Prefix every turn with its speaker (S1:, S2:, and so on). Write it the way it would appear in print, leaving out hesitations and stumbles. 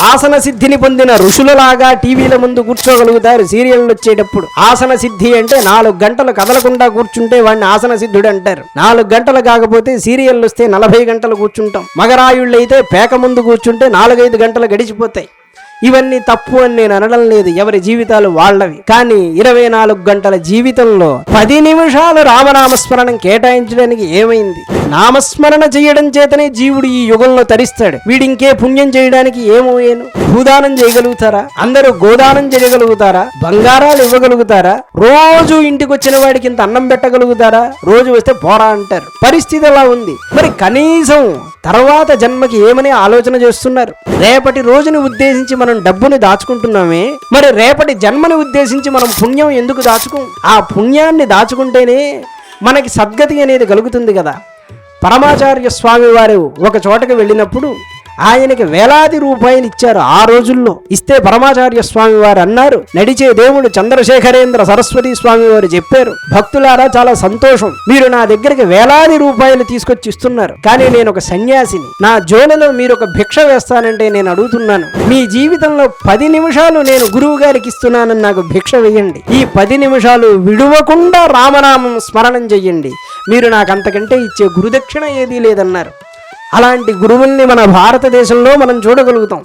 S1: ఆసన సిద్ధిని పొందిన ఋషులలాగా టీవీల ముందు కూర్చోగలుగుతారు సీరియళ్ళు వచ్చేటప్పుడు. ఆసన సిద్ధి అంటే 4 గంటలు కదలకుండా కూర్చుంటే వాడిని ఆసన సిద్ధుడు అంటారు. 4 గంటలు కాకపోతే సీరియళ్ళు వస్తే 40 గంటలు కూర్చుంటాం. మగరాయుళ్ళు అయితే పేక ముందు కూర్చుంటే 4-5 గంటలు గడిచిపోతాయి. ఇవన్నీ తప్పు అని నేను అనడం లేదు, ఎవరి జీవితాలు వాళ్ళవి. కానీ 24 గంటల జీవితంలో 10 నిమిషాలు రామనామస్మరణం కేటాయించడానికి ఏమైంది? నామస్మరణ చేయడం చేతనే జీవుడు ఈ యుగంలో తరిస్తాడు. వీడింకే పుణ్యం చేయడానికి ఏమోయేను? భూదానం చేయగలుగుతారా? అందరూ గోదానం చేయగలుగుతారా? బంగారాలు ఇవ్వగలుగుతారా? రోజు ఇంటికి వచ్చిన వాడికి ఇంత అన్నం పెట్టగలుగుతారా? రోజు వస్తే పోరా అంటారు. పరిస్థితి అలా ఉంది. మరి కనీసం తర్వాత జన్మకి ఏమని ఆలోచన చేస్తున్నారు? రేపటి రోజుని ఉద్దేశించి మనం డబ్బుని దాచుకుంటున్నామే, మరి రేపటి జన్మని ఉద్దేశించి మనం పుణ్యం ఎందుకు దాచుకోం? ఆ పుణ్యాన్ని దాచుకుంటేనే మనకి సద్గతి అనేది కలుగుతుంది కదా. పరమాచార్య స్వామి వారు ఒక చోటకి వెళ్ళినప్పుడు ఆయనకి వేలాది రూపాయలు ఇచ్చారు. ఆ రోజుల్లో ఇస్తే పరమాచార్య స్వామి వారు అన్నారు, నడిచే దేవుడు చంద్రశేఖరేంద్ర సరస్వతి స్వామి వారు చెప్పారు, భక్తులారా చాలా సంతోషం, మీరు నా దగ్గరికి వేలాది రూపాయలు తీసుకొచ్చి ఇస్తున్నారు, కానీ నేను ఒక సన్యాసిని, నా జోలలో మీరు ఒక భిక్ష వేస్తానంటే నేను అడుగుతున్నాను, మీ జీవితంలో 10 నిమిషాలు నేను గురువు గారికి ఇస్తున్నానని నాకు భిక్ష వేయండి. ఈ 10 నిమిషాలు విడువకుండా రామనామం స్మరణం చెయ్యండి, మీరు నాకు అంతకంటే ఇచ్చే గురుదక్షిణ ఏదీ లేదన్నారు. అలాంటి గురువుల్ని మన భారతదేశంలో మనం చూడగలుగుతాం.